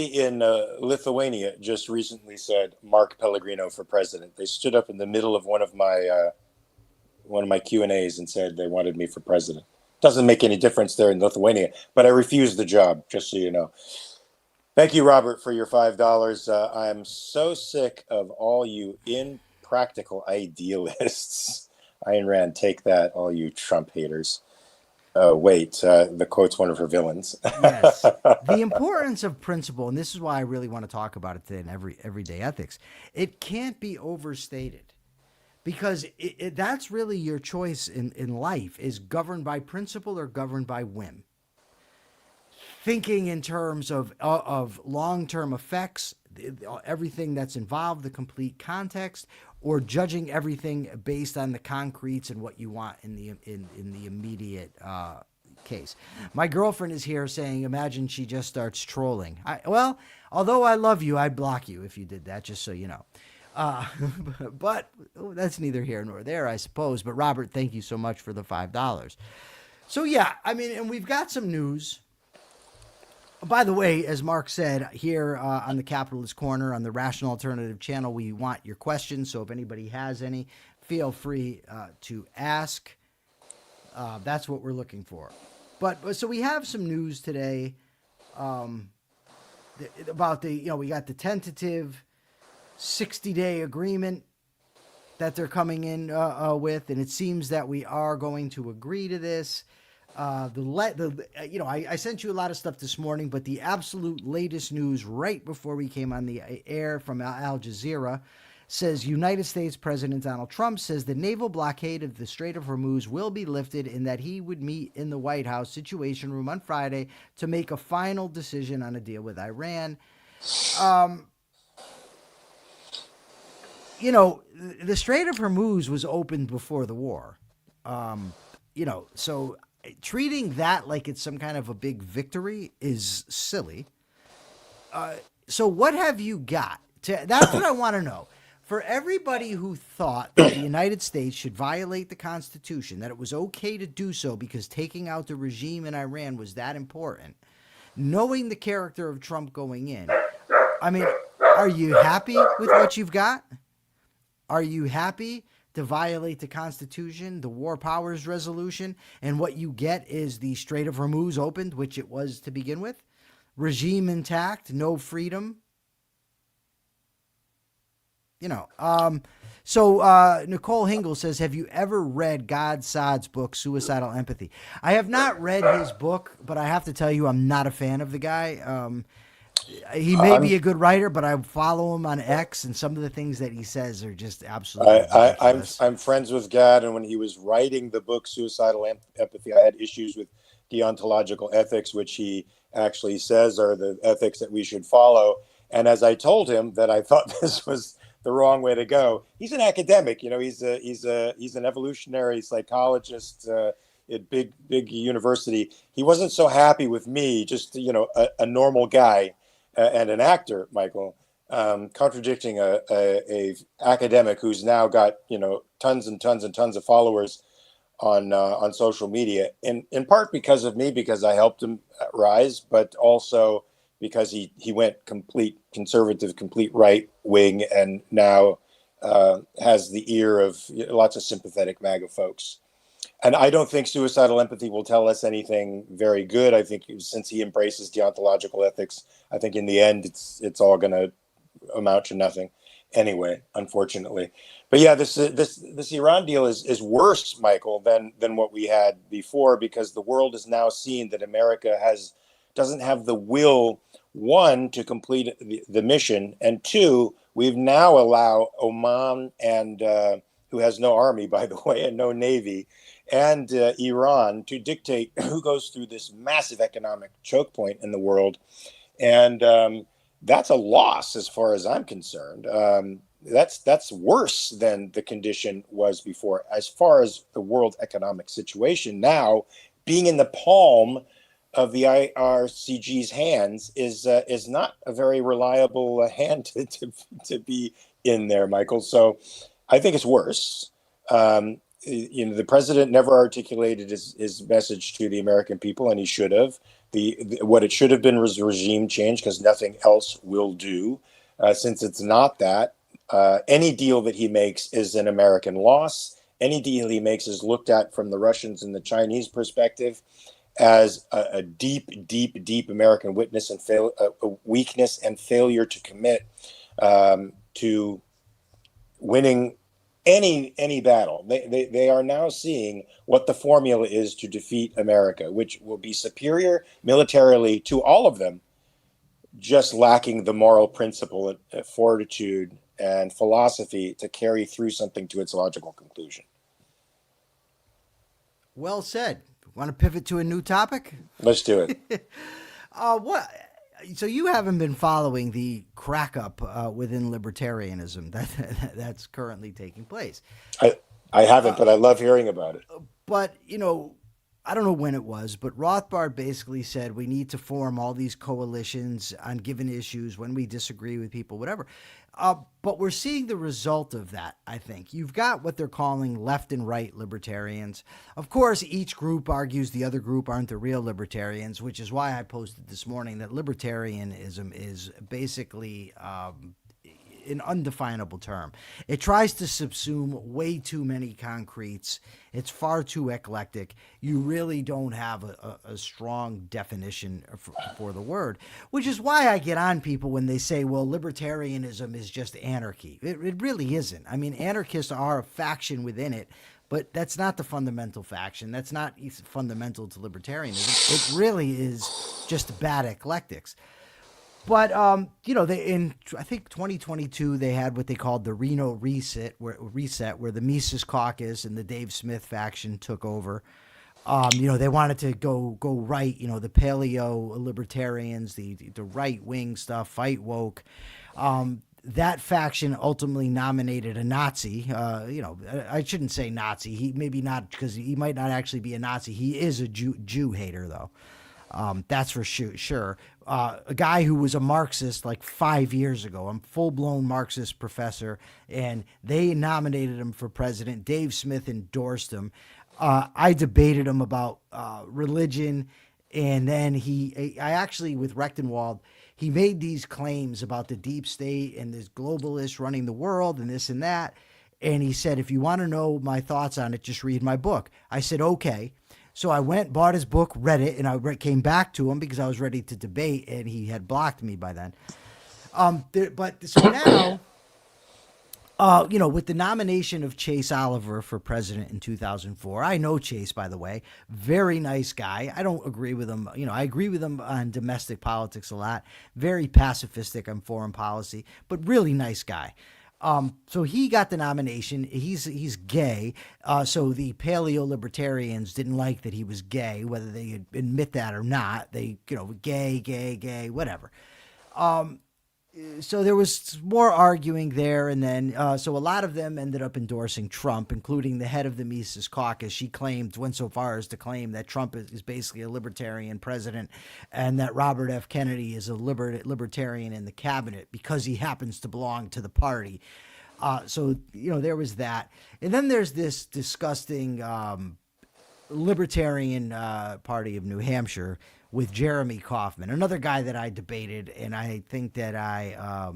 in Lithuania just recently said Mark Pellegrino for president. They stood up in the middle of one of my Q&As and said they wanted me for president. Doesn't make any difference there in Lithuania, but I refused the job, just so you know. Thank you, Robert, for your $5. I'm so sick of all you impractical idealists. Ayn Rand, take that, all you Trump haters. The quote's one of her villains. Yes. The importance of principle, and this is why I really want to talk about it today in everyday ethics, it can't be overstated. Because that's really your choice in life, is governed by principle or governed by whim. Thinking in terms of long-term effects, everything that's involved, the complete context, or judging everything based on the concretes and what you want in the immediate case. My girlfriend is here saying, imagine she just starts trolling. Although I love you, I'd block you if you did that, just so you know. But that's neither here nor there, I suppose. But Robert, thank you so much for the $5. So yeah, I mean, and we've got some news. By the way, as Mark said, here on the Capitalist Corner on the Rational Alternative channel, we want your questions. So if anybody has any, feel free to ask. That's what we're looking for. But so we have some news today about we got the tentative 60-day agreement that they're coming in with, and it seems that we are going to agree to this. I sent you a lot of stuff this morning, but the absolute latest news right before we came on the air from Al Jazeera says United States President Donald Trump says the naval blockade of the Strait of Hormuz will be lifted and that he would meet in the White House Situation Room on Friday to make a final decision on a deal with Iran. The Strait of Hormuz was opened before the war. So treating that like it's some kind of a big victory is silly. So what have you got? That's what I want to know. For everybody who thought that the United States should violate the Constitution, that it was okay to do so because taking out the regime in Iran was that important, knowing the character of Trump going in, I mean, are you happy with what you've got? Are you happy to violate the Constitution, the War Powers Resolution, and what you get is the Strait of Hormuz opened, which it was to begin with? Regime intact, no freedom. So Nicole Hingle says, have you ever read Gad Saad's book, Suicidal Empathy? I have not read his book, but I have to tell you, I'm not a fan of the guy. He may be a good writer, but I follow him on X, and some of the things that he says are just absolutely ridiculous. I'm friends with Gad, and when he was writing the book Suicidal Empathy, I had issues with deontological ethics, which he actually says are the ethics that we should follow. And as I told him that I thought this was the wrong way to go, he's an academic. He's an evolutionary psychologist at big university. He wasn't so happy with me, just a normal guy and an actor, Michael, contradicting a academic who's now got tons and tons and tons of followers on social media, in part because of me, because I helped him rise, but also because he went complete conservative, complete right wing, and now has the ear of lots of sympathetic MAGA folks. And I don't think Suicidal Empathy will tell us anything very good. I think since he embraces deontological ethics, I think in the end it's all going to amount to nothing anyway, unfortunately. But yeah, this Iran deal is worse, Michael, than what we had before, because the world has now seen that America doesn't have the will, one, to complete the mission, and two, we've now allowed Oman, and who has no army, by the way, and no navy, and Iran to dictate who goes through this massive economic choke point in the world. And that's a loss as far as I'm concerned. That's worse than the condition was before. As far as the world economic situation now, being in the palm of the IRCG's hands is not a very reliable hand to be in there, Michael. So I think it's worse. The president never articulated his message to the American people, and he should have. What it should have been was regime change, because nothing else will do. Since it's not that, any deal that he makes is an American loss. Any deal he makes is looked at from the Russians and the Chinese perspective as a deep, deep, deep American weakness and failure to commit to winning any battle. They are now seeing what the formula is to defeat America, which will be superior militarily to all of them, just lacking the moral principle, fortitude, and philosophy to carry through something to its logical conclusion. Well said. Want to pivot to a new topic? Let's do it. So you haven't been following the crack up within libertarianism that's currently taking place. I haven't, but I love hearing about it. But, I don't know when it was, but Rothbard basically said we need to form all these coalitions on given issues when we disagree with people, whatever. But we're seeing the result of that, I think. You've got what they're calling left and right libertarians. Of course, each group argues the other group aren't the real libertarians, which is why I posted this morning that libertarianism is basically an undefinable term. It tries to subsume way too many concretes. It's far too eclectic. You really don't have a strong definition for the word, which is why I get on people when they say, well, libertarianism is just anarchy. It really isn't. I mean, anarchists are a faction within it, but that's not the fundamental faction. That's not fundamental to libertarianism. It really is just bad eclectics. But, in I think 2022, they had what they called the Reno Reset, where the Mises Caucus and the Dave Smith faction took over. They wanted to go right. The paleo libertarians, the right wing stuff, fight woke. That faction ultimately nominated a Nazi. I shouldn't say Nazi. He maybe not, because he might not actually be a Nazi. He is a Jew hater, though. That's for sure. A guy who was a Marxist like 5 years ago, a full-blown Marxist professor, and they nominated him for president. Dave Smith endorsed him. I debated him about religion, and then I actually, with Rechtenwald, he made these claims about the deep state and this globalists running the world and this and that. And he said, if you want to know my thoughts on it, just read my book. I said, okay. So I went, bought his book, read it, and I came back to him because I was ready to debate, and he had blocked me by then. So now, with the nomination of Chase Oliver for president in 2004, I know Chase, by the way, very nice guy. I don't agree with him. I agree with him on domestic politics a lot. Very pacifistic on foreign policy, but really nice guy. So he got the nomination. He's gay. So the paleo libertarians didn't like that he was gay, whether they admit that or not. They, gay, whatever. So there was more arguing there, and then so a lot of them ended up endorsing Trump, including the head of the Mises Caucus. She went so far as to claim that Trump is basically a libertarian president, and that Robert F. Kennedy is a libertarian in the cabinet because he happens to belong to the party. So there was that, and then there's this disgusting Libertarian Party of New Hampshire with Jeremy Kaufman, another guy that I debated, and I think that I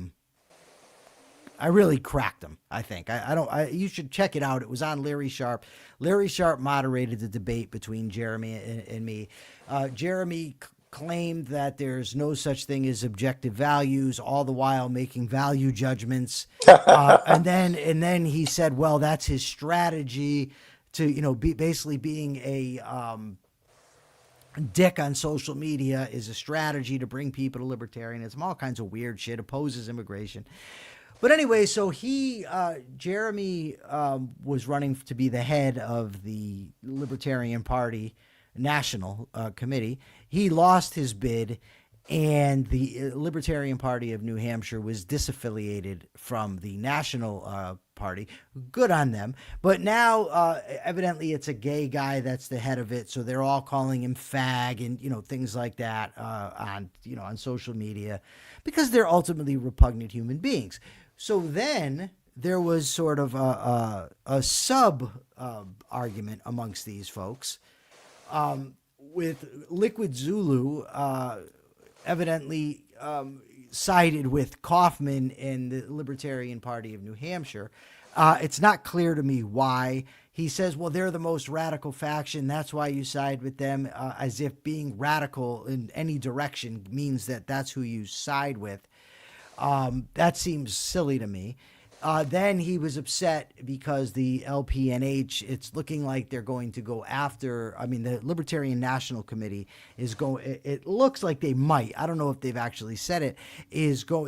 really cracked him. I think you should check it out. It was on Larry Sharp. Larry Sharp moderated the debate between Jeremy and me. Jeremy claimed that there's no such thing as objective values, all the while making value judgments, and then he said, well, that's his strategy to basically being a dick on social media is a strategy to bring people to libertarianism, all kinds of weird shit, opposes immigration. But anyway, so Jeremy was running to be the head of the Libertarian Party National Committee. He lost his bid, and the Libertarian Party of New Hampshire was disaffiliated from the National Party. Good on them. But now, evidently, it's a gay guy that's the head of it, so they're all calling him fag and things like that on social media, because they're ultimately repugnant human beings. So then there was sort of a sub argument amongst these folks, with Liquid Zulu evidently sided with Kaufman and the Libertarian Party of New Hampshire. It's not clear to me why. He says, well, they're the most radical faction. That's why you side with them, as if being radical in any direction means that that's who you side with. That seems silly to me. Then he was upset because the LPNH, it's looking like they're going to go after, the Libertarian National Committee it looks like they might, I don't know if they've actually said it,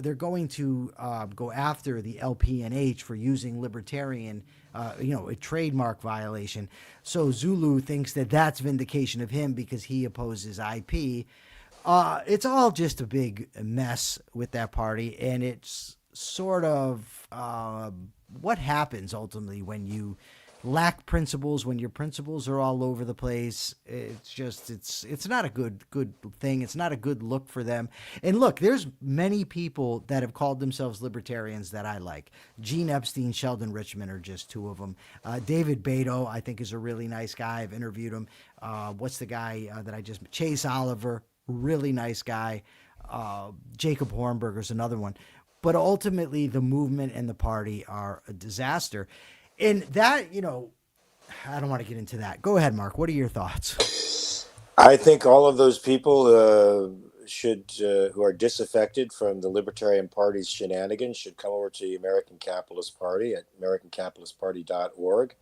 they're going to go after the LPNH for using libertarian, a trademark violation. So Zulu thinks that that's vindication of him because he opposes IP. It's all just a big mess with that party, and it's sort of what happens ultimately when you lack principles, when your principles are all over the place. It's not a good thing. It's not a good look for them. And look, there's many people that have called themselves libertarians that I like. Gene Epstein, Sheldon Richman are just two of them. David Beto, I think, is a really nice guy. I've interviewed him. What's the guy Chase Oliver, really nice guy. Jacob Hornberger's another one. But ultimately, the movement and the party are a disaster. And that, I don't want to get into that. Go ahead, Mark. What are your thoughts? I think all of those people who are disaffected from the Libertarian Party's shenanigans should come over to the American Capitalist Party at americancapitalistparty.org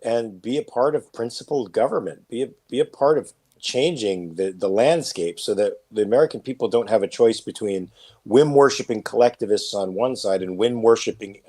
and be a part of principled government. Be a part of changing the landscape so that the American people don't have a choice between whim worshipping collectivists on one side and whim worshipping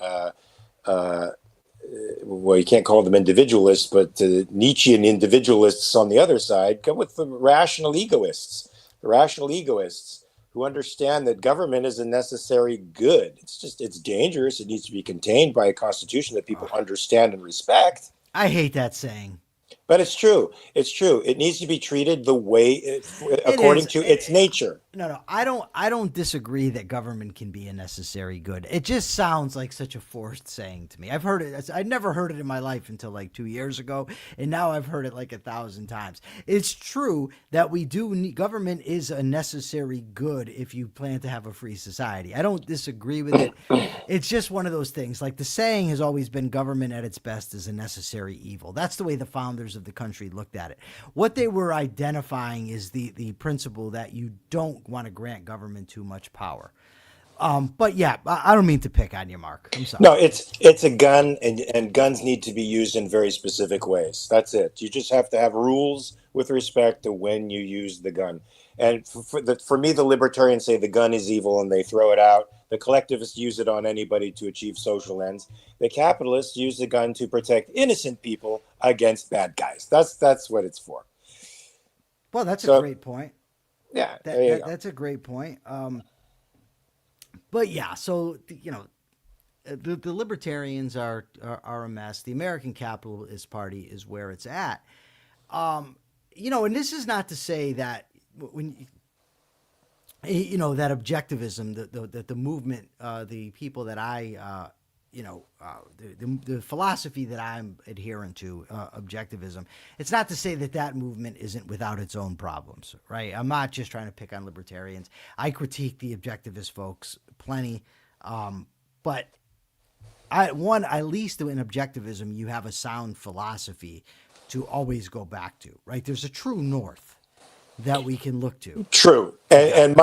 well, you can't call them individualists, but Nietzschean individualists on the other side, come with the rational egoists. The rational egoists who understand that government is a necessary good. It's dangerous. It needs to be contained by a constitution that people understand and respect. I hate that saying. But it's true. It's true. It needs to be treated the way, according to its nature. No, I don't disagree that government can be a necessary good. It just sounds like such a forced saying to me. I've heard it. I'd never heard it in my life until like 2 years ago, and now I've heard it like 1,000 times. It's true that we do need, government is a necessary good if you plan to have a free society. I don't disagree with it. It's just one of those things. Like the saying has always been, government at its best is a necessary evil. That's the way the founders of the country looked at it. What they were identifying is the principle that you don't want to grant government too much power. But yeah, I don't mean to pick on you, Mark. I'm sorry. No, it's a gun, and guns need to be used in very specific ways. That's it. You just have to have rules with respect to when you use the gun. And for me, the libertarians say the gun is evil and they throw it out. The collectivists use it on anybody to achieve social ends. The capitalists use the gun to protect innocent people against bad guys. That's what it's for. Well, that's a great point. Yeah, that's a great point. But yeah, so the libertarians are a mess. The American Capitalist Party is where it's at. And this is not to say that when that objectivism, the movement, the people that I the philosophy that I'm adherent to, objectivism, it's not to say that movement isn't without its own problems, right? I'm not just trying to pick on libertarians. I critique the objectivist folks plenty. But at least in objectivism, you have a sound philosophy to always go back to, right? There's a true north that we can look to. True. And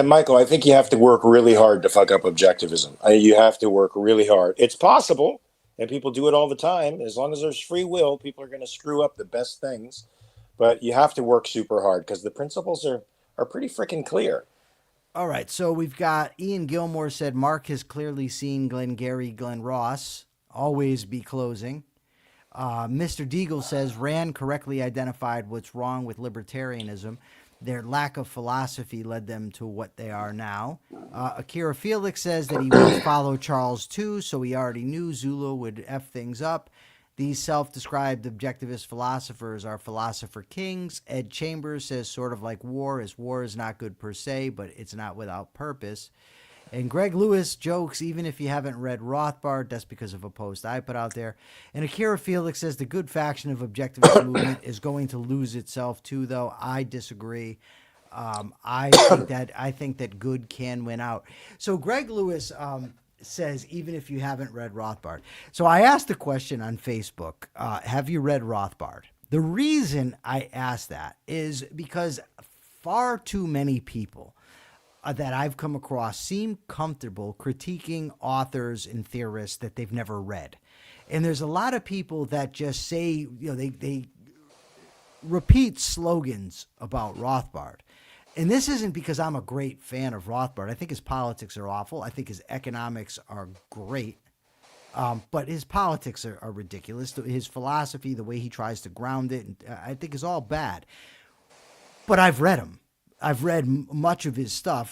Michael, I think you have to work really hard to fuck up objectivism. You have to work really hard. It's possible, and people do it all the time. As long as there's free will, people are going to screw up the best things. But you have to work super hard because the principles are pretty freaking clear. All right, so we've got Ian Gilmore said, Mark has clearly seen Glenn Ross always be closing. Mr. Deagle says Rand correctly identified what's wrong with libertarianism. Their lack of philosophy led them to what they are now. Akira Felix says that he would follow Charles too, so he already knew Zulu would F things up. These self-described objectivist philosophers are philosopher kings. Ed Chambers says sort of like war is not good per se, but it's not without purpose. And Greg Lewis jokes, even if you haven't read Rothbard, that's because of a post I put out there. And Akira Felix says the good faction of objectivist movement is going to lose itself too, though. I disagree. I think that good can win out. So Greg Lewis says, even if you haven't read Rothbard. So I asked the question on Facebook, have you read Rothbard? The reason I asked that is because far too many people that I've come across seem comfortable critiquing authors and theorists that they've never read. And there's a lot of people that just say, they repeat slogans about Rothbard. And this isn't because I'm a great fan of Rothbard. I think his politics are awful. I think his economics are great. But his politics are ridiculous. His philosophy, the way he tries to ground it, I think is all bad. But I've read him. I've read much of his stuff,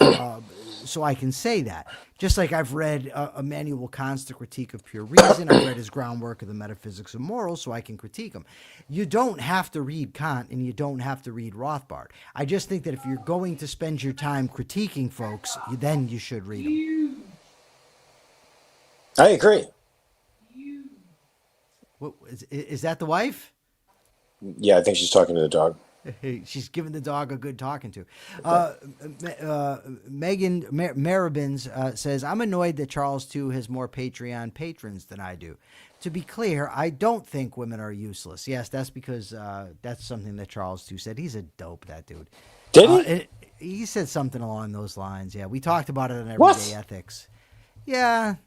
so I can say that. Just like I've read Immanuel Kant's The Critique of Pure Reason. I've read his groundwork of the Metaphysics of Morals, so I can critique him. You don't have to read Kant, and you don't have to read Rothbard. I just think that if you're going to spend your time critiquing folks, then you should read them. I agree. What, is that the wife? Yeah, I think she's talking to the dog. She's giving the dog a good talking to. Megan Marabins says, I'm annoyed that Charles too has more Patreon patrons than I do. To be clear, I don't think women are useless. Yes, that's because that's something that Charles too said. He's a dope, that dude. Did he? He said something along those lines. Yeah, we talked about it in Everyday Ethics. Yeah.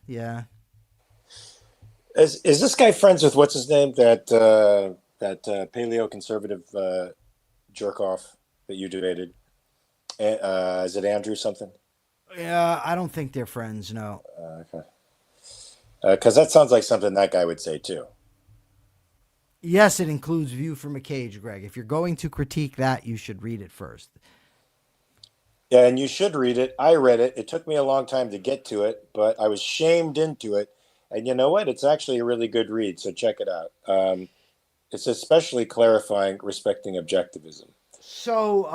Is this guy friends with what's his name? That paleo conservative jerk off that you debated? Is it Andrew something? Yeah, I don't think they're friends. No. Okay. Because that sounds like something that guy would say too. Yes, it includes View from a Cage, Greg. If you're going to critique that, you should read it first. Yeah, and you should read it. I read it. It took me a long time to get to it, but I was shamed into it. And you know what? It's actually a really good read, so check it out. It's especially clarifying respecting objectivism. So,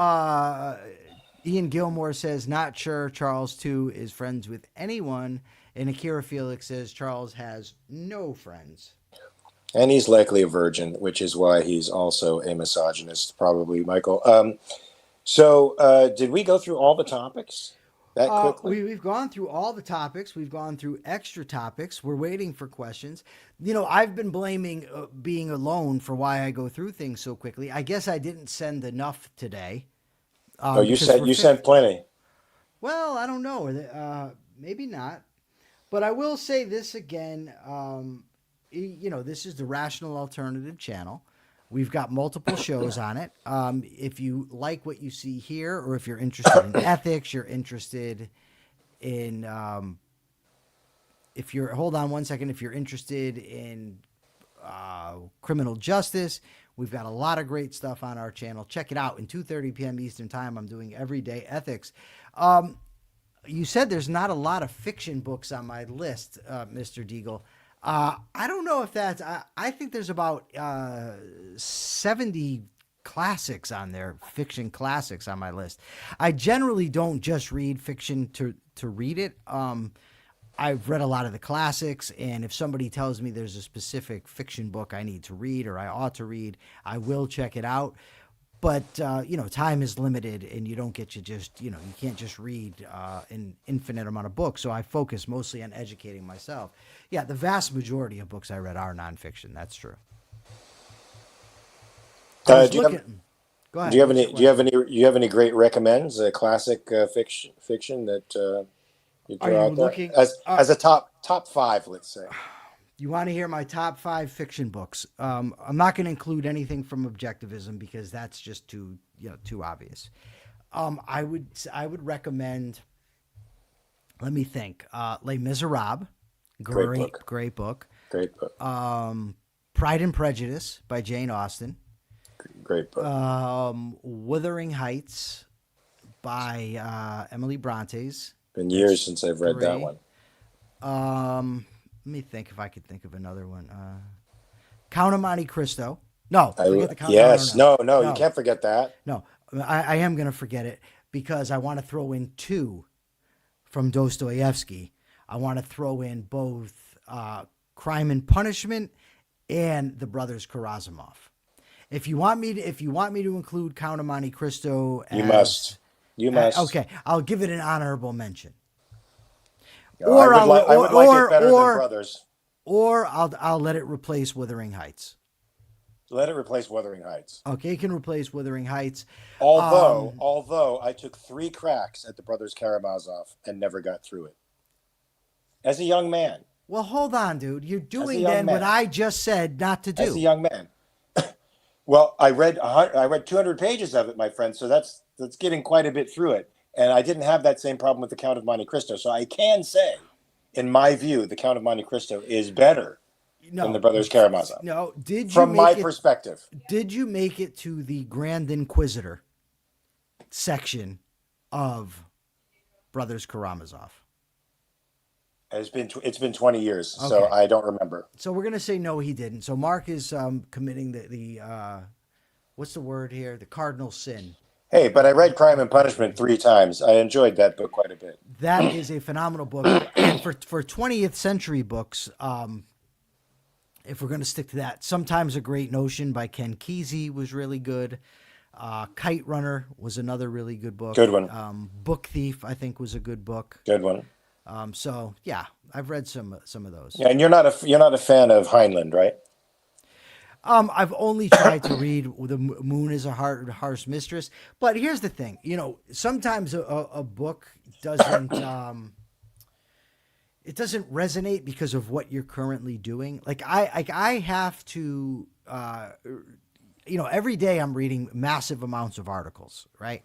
Ian Gilmore says, not sure Charles, too, is friends with anyone. And Akira Felix says Charles has no friends. And he's likely a virgin, which is why he's also a misogynist, probably, Michael. So did we go through all the topics that quickly? We've gone through all the topics. We've gone through extra topics. We're waiting for questions. You know, I've been blaming being alone for why I go through things so quickly. I guess I didn't send enough today. Oh, you sent plenty. Well, I don't know. Maybe not. But I will say this again. You know, this is the Rational Alternative channel. We've got multiple shows on it. If you like what you see here, or if you're interested in ethics, you're interested in, hold on one second, if you're interested in criminal justice, we've got a lot of great stuff on our channel. Check it out. In 2:30 p.m. Eastern Time, I'm doing Everyday Ethics. You said there's not a lot of fiction books on my list, Mr. Deagle. I don't know if that's, I think there's about 70 classics on there, fiction classics on my list. I generally don't just read fiction to read it. I've read a lot of the classics, and if somebody tells me there's a specific fiction book I need to read or I ought to read, I will check it out. But, you know, time is limited, and you don't get to just, you know, you can't just read an infinite amount of books. So I focus mostly on educating myself. Yeah, the vast majority of books I read are nonfiction. That's true. Go ahead. Go ahead. Do you have any great recommends? Classic fiction that you throw out there as a top five, let's say. You want to hear my top 5 fiction books? I'm not going to include anything from Objectivism because that's just too obvious. I would recommend. Let me think. Les Miserables, great book. Pride and Prejudice by Jane Austen, great book. Wuthering Heights by Emily Bronte's. Been years since I've read that one. Let me think if I could think of another one. Count of Monte Cristo. No, forget the Count. Yes, no, you can't forget that. No, I am going to forget it because I want to throw in 2 from Dostoevsky. I want to throw in both Crime and Punishment and The Brothers Karamazov. If you want me to include Count of Monte Cristo, you must. Okay, I'll give it an honorable mention. I would like it better than Brothers. Or I'll let it replace Wuthering Heights. Let it replace Wuthering Heights. Okay, it can replace Wuthering Heights. Although I took 3 cracks at The Brothers Karamazov and never got through it. As a young man. Well, hold on, dude. You're doing then what I just said not to do. As a young man. Well, I read 200 pages of it, my friend. So that's getting quite a bit through it. And I didn't have that same problem with the Count of Monte Cristo. So I can say, in my view, the Count of Monte Cristo is better than the Brothers Karamazov. No, from my perspective. Did you make it to the Grand Inquisitor section of Brothers Karamazov? It's been 20 years, so I don't remember. So we're gonna say no, he didn't. So Mark is committing the what's the word here? The cardinal sin. Hey, but I read Crime and Punishment 3 times. I enjoyed that book quite a bit. That is a phenomenal book. And for 20th century books, if we're going to stick to that, Sometimes a Great Notion by Ken Kesey was really good. Kite Runner was another really good book. Good one. Book Thief, I think, was a good book. Good one. So yeah, I've read some of those. Yeah, and you're not a fan of Heinlein, right? I've only tried to read The Moon is a Harsh Mistress, but here's the thing, sometimes a book doesn't it doesn't resonate because of what you're currently doing. Like I have to every day I'm reading massive amounts of articles, right?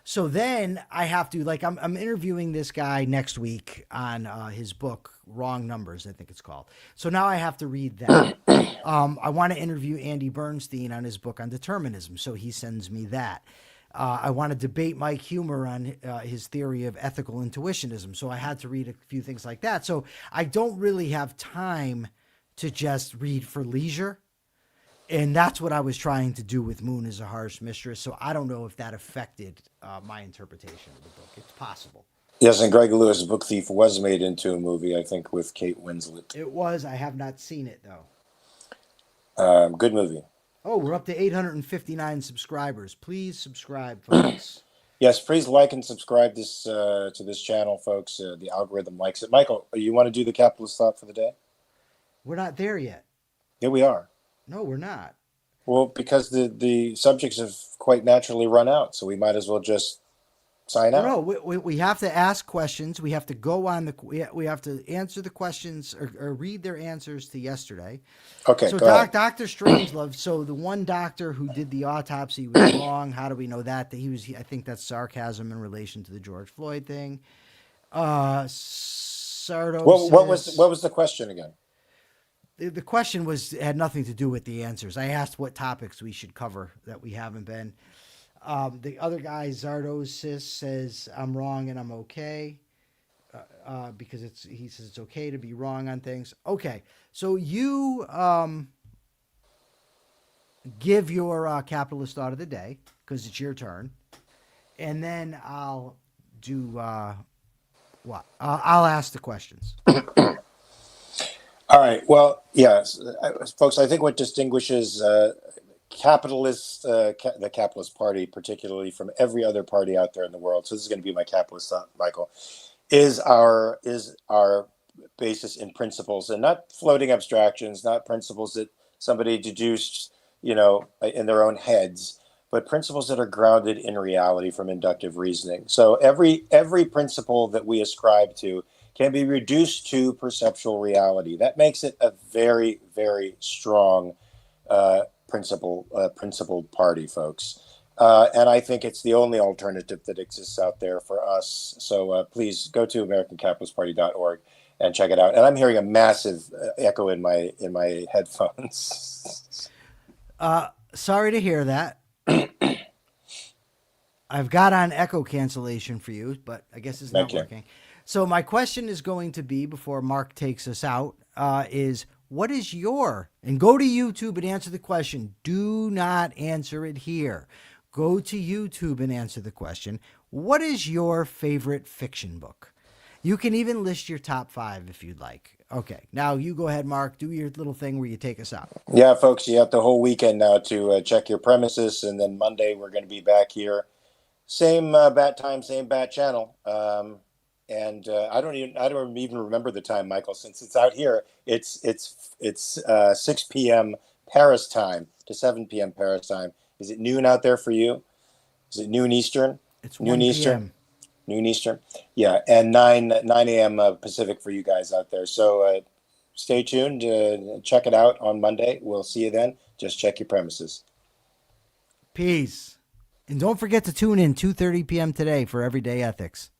So then I have to, like, I'm interviewing this guy next week on his book, Wrong Numbers, I think it's called. So now I have to read that. I want to interview Andy Bernstein on his book on determinism. So he sends me that. I want to debate Mike Humer on his theory of ethical intuitionism. So I had to read a few things like that. So I don't really have time to just read for leisure. And that's what I was trying to do with Moon is a Harsh Mistress. So I don't know if that affected my interpretation of the book. It's possible. Yes, and Greg Lewis' Book Thief was made into a movie, I think, with Kate Winslet. It was. I have not seen it, though. Good movie. Oh, we're up to 859 subscribers. Please subscribe, folks. Yes, please like and subscribe to this channel, folks. The algorithm likes it. Michael, you want to do the capitalist thought for the day? We're not there yet. Yeah, we are. No, we're not. Well, because the subjects have quite naturally run out, so we might as well just sign out. No, we have to ask questions. We have to go on we have to answer the questions or read their answers to yesterday. Okay, so go ahead. Dr. Strangelove, so the one doctor who did the autopsy was wrong. How do we know that? I think that's sarcasm in relation to the George Floyd thing. Sardo What was the question again? The question had nothing to do with the answers. I asked what topics we should cover that we haven't been. The other guy, Zardosis, says I'm wrong and I'm okay because he says it's okay to be wrong on things. Okay, so you give your capitalist thought of the day because it's your turn, and then I'll do what? I'll ask the questions. All right. Well, yes, folks, I think what distinguishes capitalists, the Capitalist Party, particularly from every other party out there in the world, so this is going to be my capitalist thought, Michael, is our basis in principles and not floating abstractions, not principles that somebody deduced, in their own heads, but principles that are grounded in reality from inductive reasoning. So every principle that we ascribe to can be reduced to perceptual reality. That makes it a very, very strong principled party, folks. And I think it's the only alternative that exists out there for us. So please go to AmericanCapitalistParty.org and check it out. And I'm hearing a massive echo in my headphones. Sorry to hear that. I've got on echo cancellation for you, but I guess it's not working. So my question is going to be, before Mark takes us out, is what is and go to YouTube and answer the question. Do not answer it here. Go to YouTube and answer the question. What is your favorite fiction book? You can even list your top 5 if you'd like. Okay, now you go ahead, Mark. Do your little thing where you take us out. Yeah, folks, you have the whole weekend now to check your premises, and then Monday we're going to be back here. Same bat time, same bat channel. And I don't even remember the time, Michael, since it's out here. It's 6 p.m. Paris time to 7 p.m. Paris time. Is it noon out there for you? Is it noon Eastern? It's noon 1 Eastern. p.m. Noon Eastern. Yeah, and 9 a.m. Pacific for you guys out there. So stay tuned. Check it out on Monday. We'll see you then. Just check your premises. Peace. And don't forget to tune in 2:30 p.m. today for Everyday Ethics.